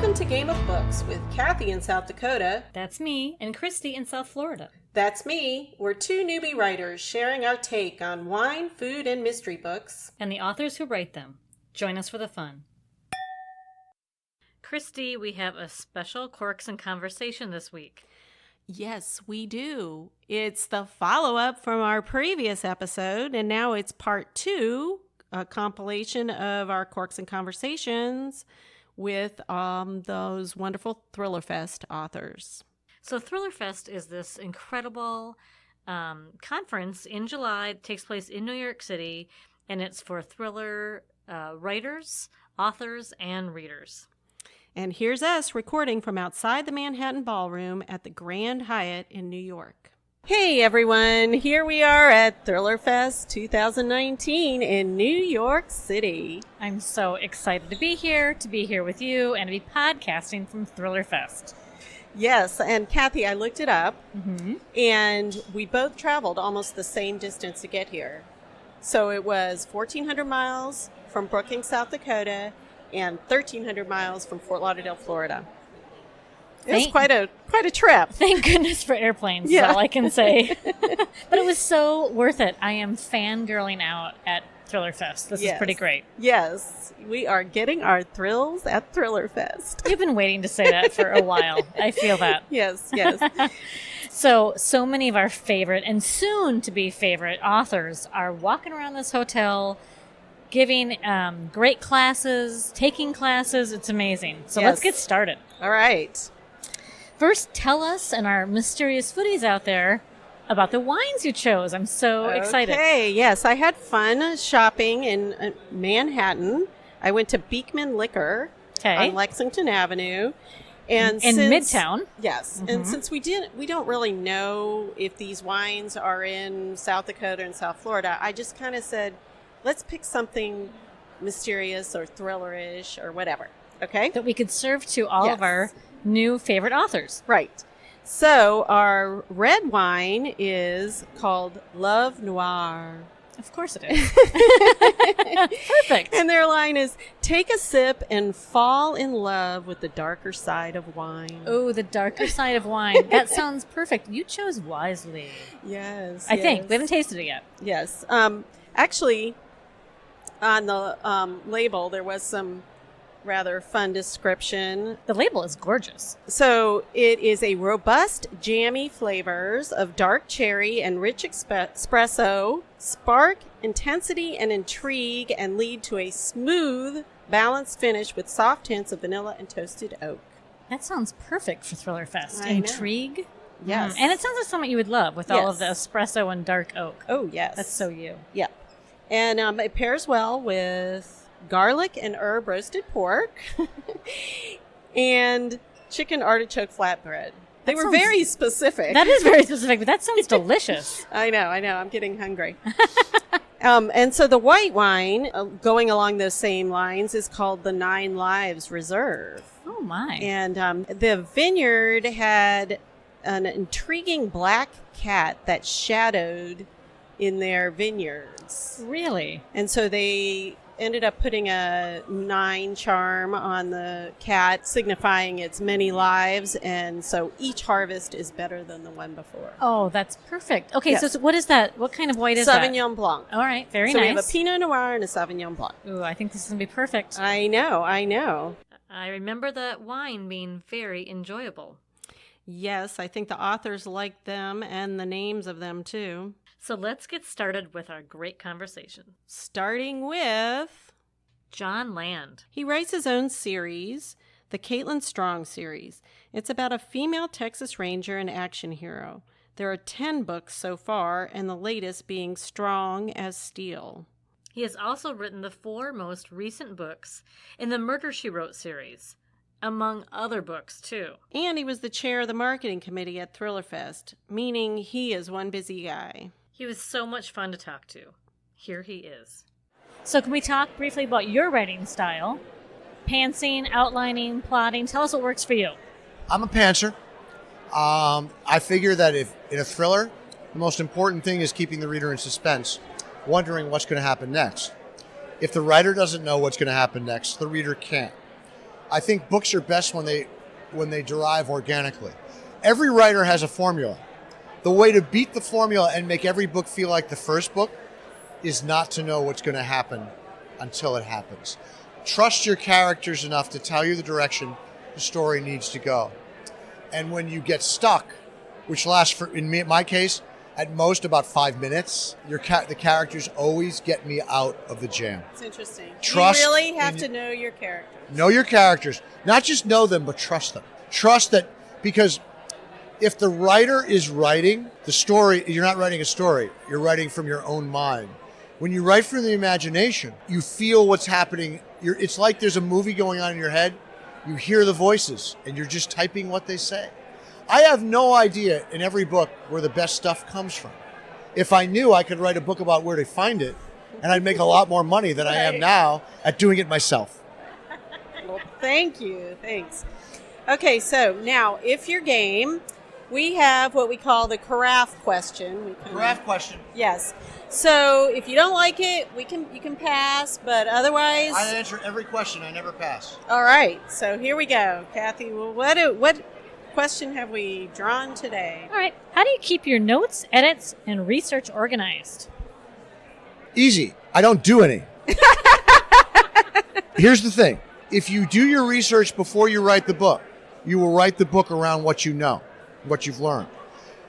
Welcome to Game of Books with Cathi in South Dakota. That's me, and Christie in South Florida. That's me. We're two newbie writers sharing our take on wine, food, and mystery books. And the authors who write them. Join us for the fun. Christie, we have a special Corks and Conversation this week. Yes, we do. It's the follow-up from our previous episode, and now it's part 2, a compilation of our Corks and Conversations with those wonderful ThrillerFest authors. So ThrillerFest is this incredible conference in July. It takes place in New York City, and it's for thriller writers, authors, and readers. And here's us recording from outside the Manhattan Ballroom at the Grand Hyatt in New York. Hey everyone, here we are at ThrillerFest 2019 in New York City. I'm so excited to be here with you, and to be podcasting from ThrillerFest. Yes, and Cathi, I looked it up, and we both traveled almost the same distance to get here. So it was 1,400 miles from Brookings, South Dakota, and 1,300 miles from Fort Lauderdale, Florida. It was quite a trip. Thank goodness for airplanes, is all I can say. But it was so worth it. I am fangirling out at ThrillerFest. This is pretty great. Yes, we are getting our thrills at ThrillerFest. You've been waiting to say that for a while. I feel that. Yes. So many of our favorite and soon-to-be favorite authors are walking around this hotel, giving great classes, taking classes. It's amazing. So let's get started. All right. First, tell us and our mysterious foodies out there about the wines you chose. I'm so excited. Okay, yes. I had fun shopping in Manhattan. I went to Beekman Liquor on Lexington Avenue. And in Midtown. Yes. And since we don't really know if these wines are in South Dakota and South Florida, I just kind of said, let's pick something mysterious or thrillerish or whatever. Okay? That we could serve to all of our new favorite authors. Right. So our red wine is called Love Noir. Of course it is. Perfect. And their line is, take a sip and fall in love with the darker side of wine. Oh, the darker side of wine. That sounds perfect. You chose wisely. Yes. I think. We haven't tasted it yet. Yes. Actually, on the label, there was some rather fun description. The label is gorgeous. So it is a robust, jammy flavors of dark cherry and rich espresso, spark, intensity, and intrigue, and lead to a smooth, balanced finish with soft hints of vanilla and toasted oak. That sounds perfect for ThrillerFest. Intrigue? Know. Yes. And it sounds like something you would love with all of the espresso and dark oak. Oh, yes. That's so you. Yep. And it pairs well with garlic and herb roasted pork and chicken artichoke flatbread. They were very specific. That is very specific, but that sounds delicious. I know. I'm getting hungry. And so the white wine, going along those same lines, is called the 9 Lives Reserve. Oh, my. And the vineyard had an intriguing black cat that shadowed in their vineyards. Really? And so they ended up putting a 9 charm on the cat, signifying its many lives, and so each harvest is better than the one before. Oh, that's perfect. Okay, so what is that? What kind of white is that? Sauvignon Blanc. All right, very nice. nice. So we have a Pinot Noir and a Sauvignon Blanc. Ooh, I think this is going to be perfect. I know. I remember that wine being very enjoyable. Yes, I think the authors liked them and the names of them too. So let's get started with our great conversation. Starting with John Land. He writes his own series, the Caitlin Strong series. It's about a female Texas Ranger and action hero. There are 10 books so far, and the latest being Strong as Steel. He has also written the 4 most recent books in the Murder, She Wrote series, among other books, too. And he was the chair of the marketing committee at ThrillerFest, meaning he is one busy guy. He was so much fun to talk to. Here he is. So can we talk briefly about your writing style? Pantsing, outlining, plotting. Tell us what works for you. I'm a pantser. I figure that if in a thriller, the most important thing is keeping the reader in suspense, wondering what's going to happen next. If the writer doesn't know what's going to happen next, the reader can't. I think books are best when they derive organically. Every writer has a formula. The way to beat the formula and make every book feel like the first book is not to know what's going to happen until it happens. Trust your characters enough to tell you the direction the story needs to go. And when you get stuck, which lasts in my case, at most about 5 minutes, the characters always get me out of the jam. It's interesting. Trust you really have to know your characters. Know your characters. Not just know them, but trust them. Trust that, because if the writer is writing the story, you're not writing a story. You're writing from your own mind. When you write from the imagination, you feel what's happening. It's like there's a movie going on in your head. You hear the voices, and you're just typing what they say. I have no idea in every book where the best stuff comes from. If I knew, I could write a book about where to find it, and I'd make a lot more money than I am now at doing it myself. Well, thank you. Thanks. Okay, so now, if you're game, we have what we call the carafe question. Carafe question. Yes. So if you don't like it, you can pass, but otherwise... I answer every question. I never pass. All right. So here we go. Cathi, well, what question have we drawn today? All right. How do you keep your notes, edits, and research organized? Easy. I don't do any. Here's the thing. If you do your research before you write the book, you will write the book around what you know, what you've learned.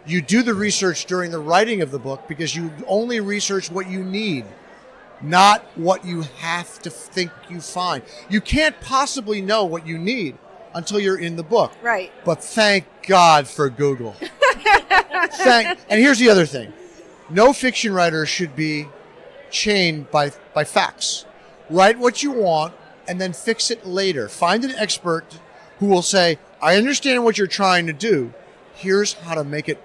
You do the research during the writing of the book because you only research what you need, not what you have to think you find. You can't possibly know what you need until you're in the book. Right. But thank God for Google. And here's the other thing. No fiction writer should be chained by facts. Write what you want and then fix it later. Find an expert who will say, I understand what you're trying to do. Here's how to make it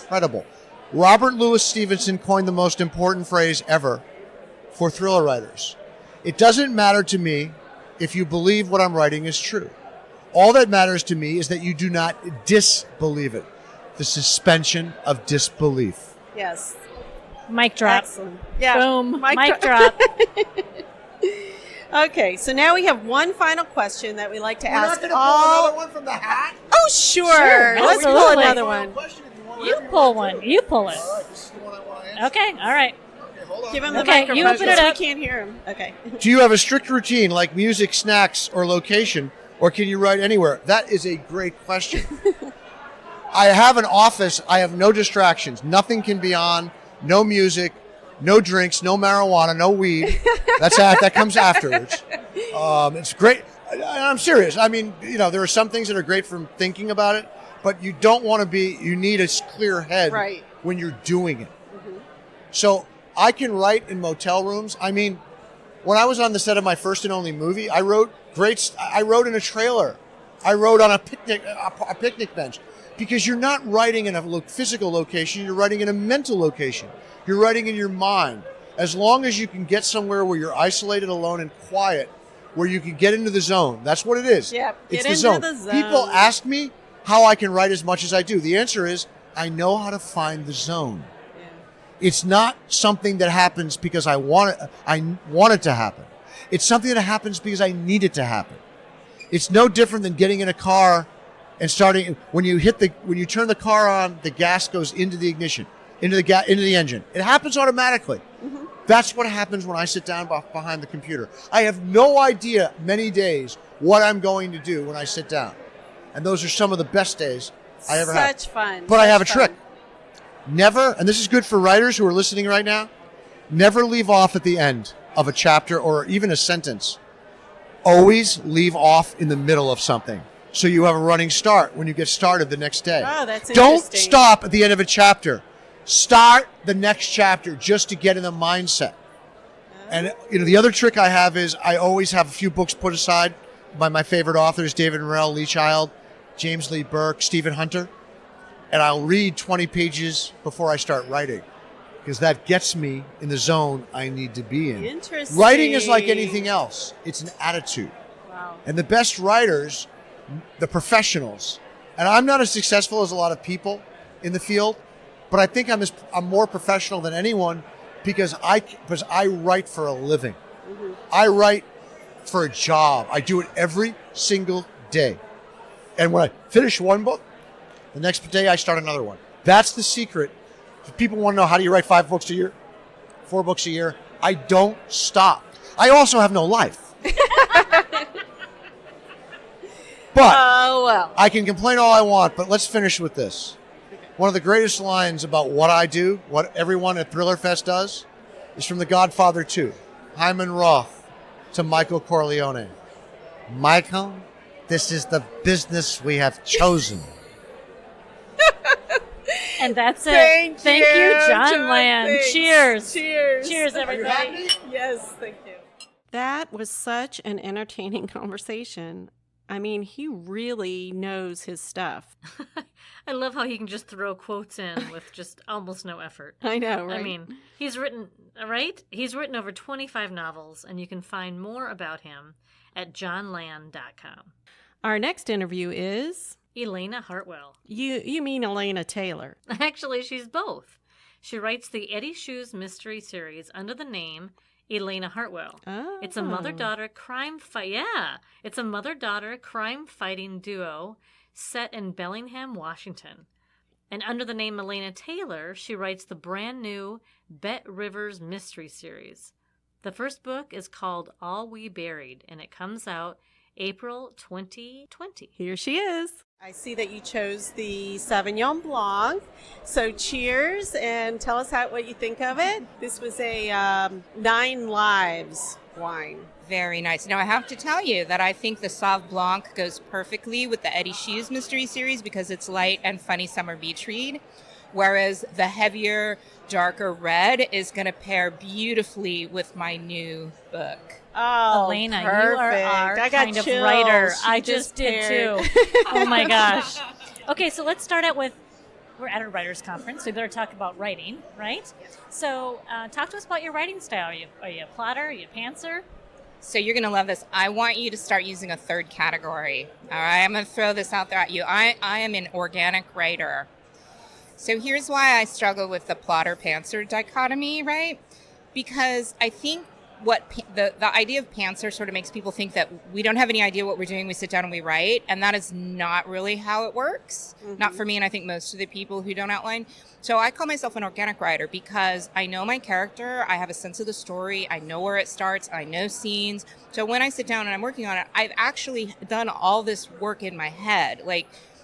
credible. Robert Louis Stevenson coined the most important phrase ever for thriller writers. It doesn't matter to me if you believe what I'm writing is true. All that matters to me is that you do not disbelieve it. The suspension of disbelief. Yes. Mic drop. Excellent. Yeah. Boom. Mic drop. Okay, so now we have one final question that we like to We're ask not going to all... pull another one from the hat? Oh, sure. Sure, Let's pull absolutely. another one. You pull one. You pull it. All right, this is the one I want to answer. Okay. All right. Okay, hold on. Give him the Okay, microphone you open it because up. we can't hear him. Okay. Do you have a strict routine like music, snacks, or location, or can you write anywhere? That is a great question. I have an office. I have no distractions. Nothing can be on. No music, no drinks, no marijuana, no weed. That comes afterwards. It's great. I'm serious. I mean, there are some things that are great from thinking about it, but you don't want to be, you need a clear head Right. when you're doing it. Mm-hmm. So I can write in motel rooms. I mean, when I was on the set of my first and only movie, I wrote in a trailer. I wrote on a picnic bench. Because you're not writing in a physical location, you're writing in a mental location. You're writing in your mind. As long as you can get somewhere where you're isolated, alone, and quiet, where you can get into the zone. That's what it is. Yep, it's get the into zone. the zone. People ask me how I can write as much as I do. The answer is, I know how to find the zone. Yeah. It's not something that happens because I want it to happen. It's something that happens because I need it to happen. It's no different than getting in a car and starting, when you turn the car on, the gas goes into the ignition, into the engine. It happens automatically. Mm-hmm. That's what happens when I sit down behind the computer. I have no idea many days what I'm going to do when I sit down. And those are some of the best days I ever had. Such fun. But I have a Such trick. fun. Never, and this is good for writers who are listening right now, never leave off at the end of a chapter or even a sentence. Always leave off in the middle of something. So you have a running start when you get started the next day. Oh, that's Don't interesting. stop at the end of a chapter. Start the next chapter just to get in the mindset. And the other trick I have is I always have a few books put aside by my favorite authors, David Morrell, Lee Child, James Lee Burke, Stephen Hunter. And I'll read 20 pages before I start writing because that gets me in the zone I need to be in. Interesting. Writing is like anything else. It's an attitude. Wow. And the best writers, the professionals, and I'm not as successful as a lot of people in the field, but I think I'm more professional than anyone because I write for a living. Mm-hmm. I write for a job. I do it every single day. And when I finish one book, the next day I start another one. That's the secret. If people want to know how do you write 5 books a year, 4 books a year, I don't stop. I also have no life. But I can complain all I want, but let's finish with this. One of the greatest lines about what I do, what everyone at ThrillerFest does, is from The Godfather 2. Hyman Roth to Michael Corleone. Michael, this is the business we have chosen. And that's it. Thank you, John Land. Thanks. Cheers. Cheers. Cheers, everybody. Yes, thank you. That was such an entertaining conversation. I mean, he really knows his stuff. I love how he can just throw quotes in with just almost no effort. I know, right? I mean, he's written over 25 novels, and you can find more about him at johnland.com. Our next interview is... Elena Hartwell. You mean Elena Taylor. Actually, she's both. She writes the Eddie Shoes mystery series under the name Elena Hartwell. Oh. It's a mother-daughter crime fight. Yeah, it's a mother-daughter crime-fighting duo set in Bellingham, Washington. And under the name Elena Taylor, she writes the brand new Bet Rivers mystery series. The first book is called All We Buried, and it comes out April 2020. Here she is. I see that you chose the Sauvignon Blanc. So cheers and tell us what you think of it. This was a 9 Lives wine. Very nice. Now, I have to tell you that I think the Sauv Blanc goes perfectly with the Eddie Shoes mystery series because it's light and funny summer beach read, whereas the heavier, darker red is going to pair beautifully with my new book. Oh, Elena, perfect. you are our I got kind of chills. writer. She I just just did paired. too. Oh my gosh. Okay, so let's start out with, we're at a writer's conference, so we better talk about writing, right? So talk to us about your writing style. Are you a plotter? Are you a pantser? So you're going to love this. I want you to start using a third category. All right, I'm going to throw this out there at you. I am an organic writer. So here's why I struggle with the plotter-pantser dichotomy, right? Because I think what the idea of pantser sort of makes people think that we don't have any idea what we're doing. We sit down and we write, and that is not really how it works. Mm-hmm. Not for me, and I think most of the people who don't outline. So I call myself an organic writer because I know my character, I have a sense of the story, I know where it starts, I know scenes. So when I sit down and I'm working on it, I've actually done all this work in my head.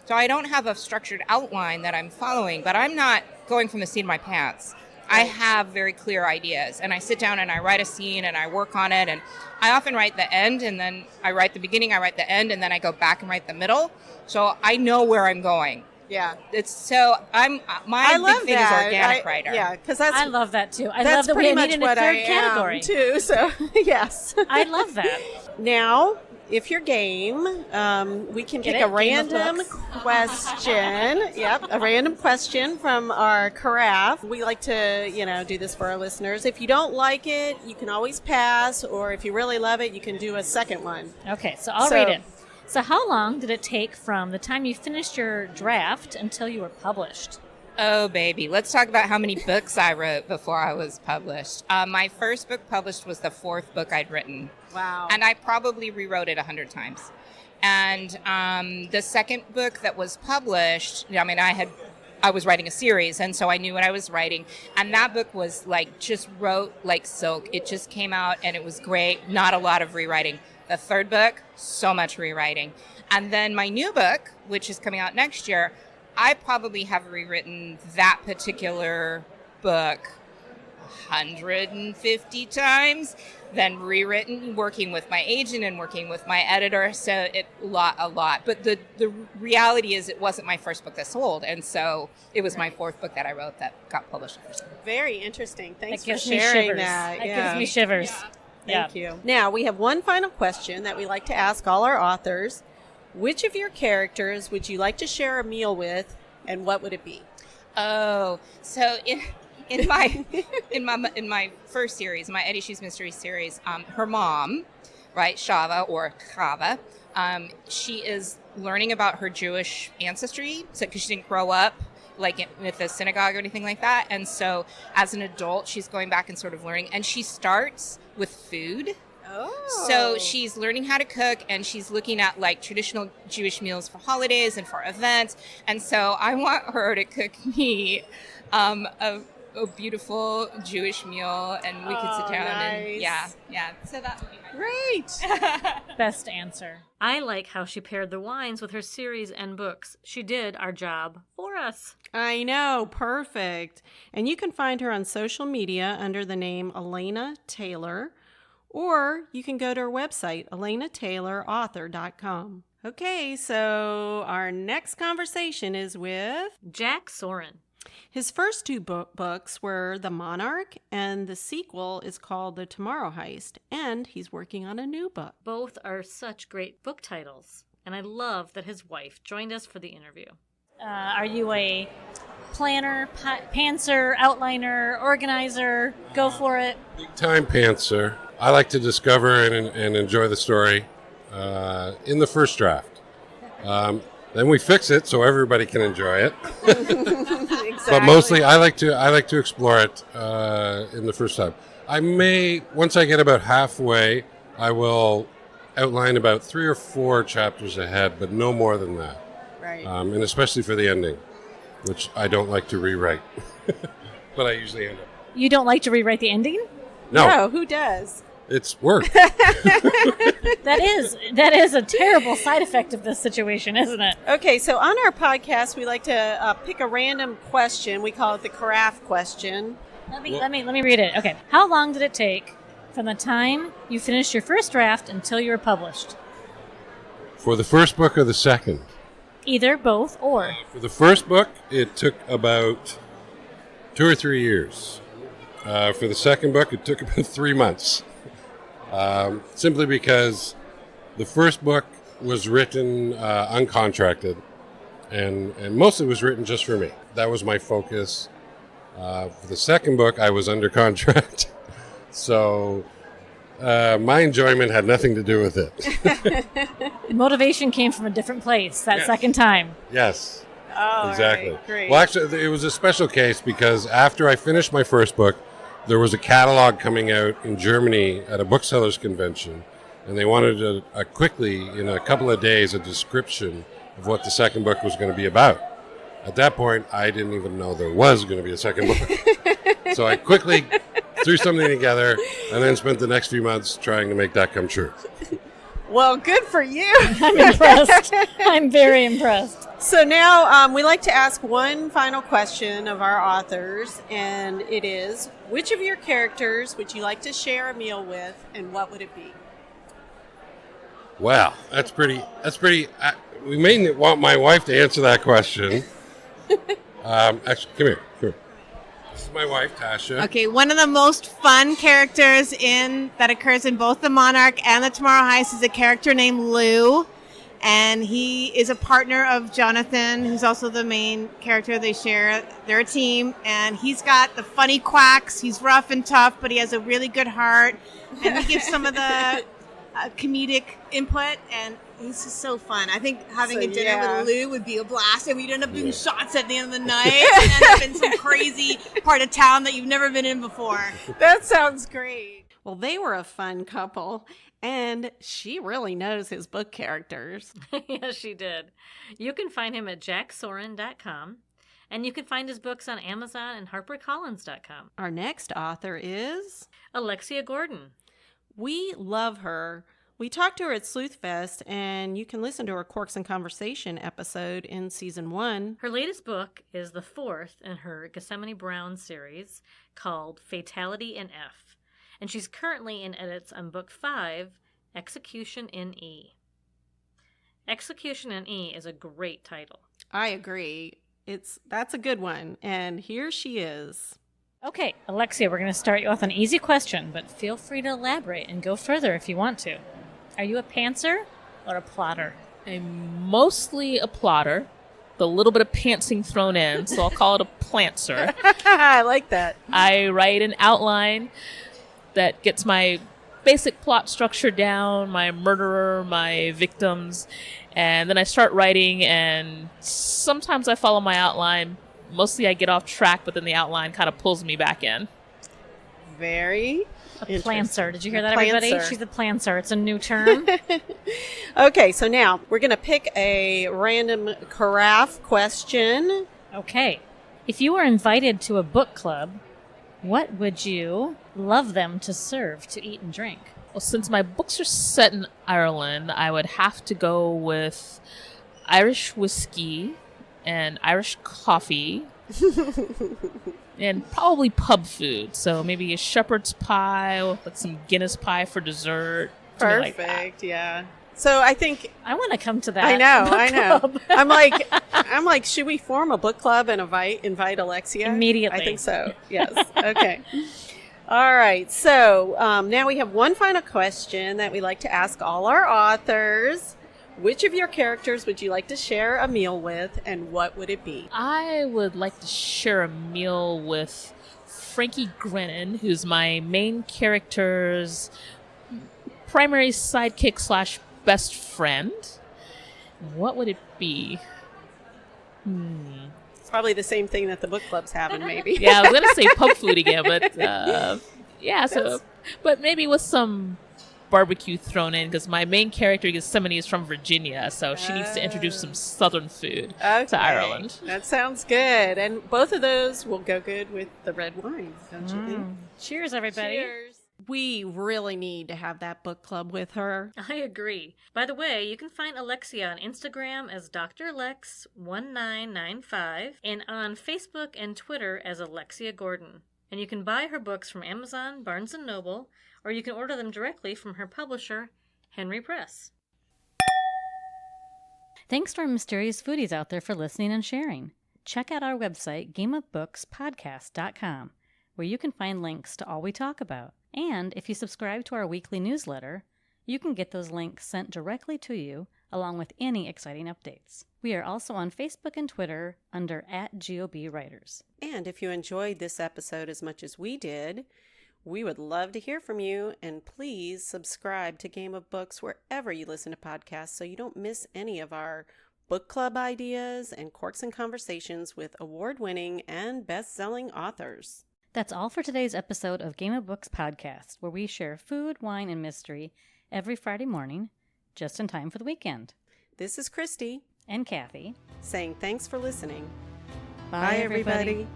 So I don't have a structured outline that I'm following, but I'm not going from the seat of my pants. I have very clear ideas, and I sit down and I write a scene and I work on it, and I often write the end, and then I write the beginning, I write the end, and then I go back and write the middle. So I know where I'm going. Yeah. It's so my big thing is organic writer. Yeah, because I love that too. I that's love that pretty we much needed a what third I category am too. So yes, I love that. Now, if you're game, we can pick a random question. Yep, a random question from our carafe. We like to, do this for our listeners. If you don't like it, you can always pass, or if you really love it, you can do a second one. Okay, so I'll read it. So how long did it take from the time you finished your draft until you were published? Oh, baby. Let's talk about how many books I wrote before I was published. My first book published was the 4th book I'd written. Wow. And I probably rewrote it 100 times. And the second book that was published, I was writing a series, and so I knew what I was writing. And that book was just wrote like silk. It just came out and it was great. Not a lot of rewriting. The 3rd book, so much rewriting. And then my new book, which is coming out next year, I probably have rewritten that particular book 150 times, then rewritten, working with my agent and working with my editor. So a lot. But the reality is it wasn't my first book that sold. And so it was my 4th book that I wrote that got published. Very interesting. Thanks for sharing that. That gives me shivers. Thank you. Now, we have one final question that we like to ask all our authors. Which of your characters would you like to share a meal with, and what would it be? Oh, so in my first series, my Eddie Shoes mystery series, her mom, right, Shava or Chava, she is learning about her Jewish ancestry, because she didn't grow up with a synagogue or anything like that. And so as an adult, she's going back and sort of learning. And she starts with food. Oh. So she's learning how to cook, and she's looking at like traditional Jewish meals for holidays and for events. And so I want her to cook me a beautiful Jewish meal, and we could sit down and yeah. So that would be my Great. Best answer. I like how she paired the wines with her series and books. She did our job for us. I know. Perfect. And you can find her on social media under the name Elena Taylor, or you can go to her website, elenataylorauthor.com. Okay, so our next conversation is with Jack Soren. his first two books were The Monarch, and the sequel is called The Tomorrow Heist, and he's working on a new book. Both are such great book titles, and I love that his wife joined us for the interview. Are you a planner, pantser, outliner, organizer? Go for it. Big time pantser. I like to discover and enjoy the story in the first draft. Then we fix it so everybody can enjoy it. But mostly, I like to explore it in the first time. I may, once I get about halfway, I will outline about 3 or 4 chapters ahead, but no more than that. Right. And especially for the ending, which I don't like to rewrite. But I usually end up. You don't like to rewrite the ending? No, who does? It's work. That is a terrible side effect of this situation, isn't it? Okay, so on our podcast, we like to pick a random question. We call it the carafe question. Let me read it. Okay. How long did it take from the time you finished your first draft until you were published? For the first book or the second? Either, both, or. For the first book, it took about 2 or 3 years. For the second book, it took about 3 months. Simply because the first book was written uncontracted, and mostly was written just for me. That was my focus. For the second book, I was under contract, so my enjoyment had nothing to do with it. Motivation came from a different place that Yes. second time. Yes, Oh, exactly. right, great. Well, actually, it was a special case because after I finished my first book, there was a catalog coming out in Germany at a booksellers convention, and they wanted quickly, in a couple of days, a description of what the second book was going to be about. At that point, I didn't even know there was going to be a second book. So I quickly threw something together and then spent the next few months trying to make that come true. Well, good for you. I'm impressed. I'm very impressed. So now we like to ask one final question of our authors, and it is, which of your characters would you like to share a meal with, and what would it be? Wow, that's pretty. We may want my wife to answer that question. Actually, come here. This is my wife, Tasha. Okay, one of the most fun characters that occurs in both The Monarch and The Tomorrow Heist is a character named Lou, and he is a partner of Jonathan, who's also the main character. They're a team, and he's got the funny quacks. He's rough and tough, but he has a really good heart, and he gives some of the comedic input, and he's just so fun. I think having a dinner with Lou would be a blast, and we'd end up doing shots at the end of the night and end up in some crazy part of town that you've never been in before. That sounds great. Well, they were a fun couple, and she really knows his book characters. Yes, she did. You can find him at jacksoren.com, and you can find his books on Amazon and HarperCollins.com. Our next author is Alexia Gordon. We love her. We talked to her at SleuthFest, and you can listen to her Corks and Conversation episode in season 1. Her latest book is the 4th in her Gethsemane Brown series called Fatality in F, and she's currently in edits on book 5, Execution in E. Execution in E is a great title. I agree. That's a good one, and here she is. Okay, Alexia, we're going to start you off an easy question, but feel free to elaborate and go further if you want to. Are you a pantser or a plotter? I'm mostly a plotter, with a little bit of pantsing thrown in, so I'll call it a plantser. I like that. I write an outline that gets my basic plot structure down, my murderer, my victims, and then I start writing, and sometimes I follow my outline. Mostly I get off track, but then the outline kind of pulls me back in. Very A interesting. plancer. Did you hear A that, everybody? plancer. She's a plancer. It's a new term. Okay, so now we're going to pick a random carafe question. Okay. If you were invited to a book club, what would you love them to serve to eat and drink? Well, since my books are set in Ireland, I would have to go with Irish whiskey and Irish coffee and probably pub food. So maybe a shepherd's pie with some Guinness pie for dessert. something like that. Perfect, yeah. So I think I want to come to that. I know, book I know. club. I'm like, should we form a book club and invite Alexia? Immediately. I think so. Yes. Okay. All right. So now we have one final question that we like to ask all our authors. Which of your characters would you like to share a meal with, and what would it be? I would like to share a meal with Frankie Grennan, who's my main character's primary sidekick slash best friend. What would it be? It's probably the same thing that the book club's having, maybe. Yeah, I was gonna say pub food again, but yeah. So, but maybe with some barbecue thrown in, because my main character Gethsemane is from Virginia, so she needs to introduce some southern food to Ireland. That sounds good. And both of those will go good with the red wine, don't you think? Cheers, everybody. Cheers. We really need to have that book club with her. I agree. By the way, you can find Alexia on Instagram as Dr. Lex1995 and on Facebook and Twitter as Alexia Gordon. And you can buy her books from Amazon, Barnes & Noble, or you can order them directly from her publisher, Henry Press. Thanks to our mysterious foodies out there for listening and sharing. Check out our website, gameofbookspodcast.com, where you can find links to all we talk about. And if you subscribe to our weekly newsletter, you can get those links sent directly to you, along with any exciting updates. We are also on Facebook and Twitter under @GOBWriters. And if you enjoyed this episode as much as we did, we would love to hear from you, and please subscribe to Game of Books wherever you listen to podcasts so you don't miss any of our book club ideas and Corks and Conversations with award-winning and best-selling authors. That's all for today's episode of Game of Books Podcast, where we share food, wine, and mystery every Friday morning, just in time for the weekend. This is Christie And Cathi. saying thanks for listening. Bye, everybody.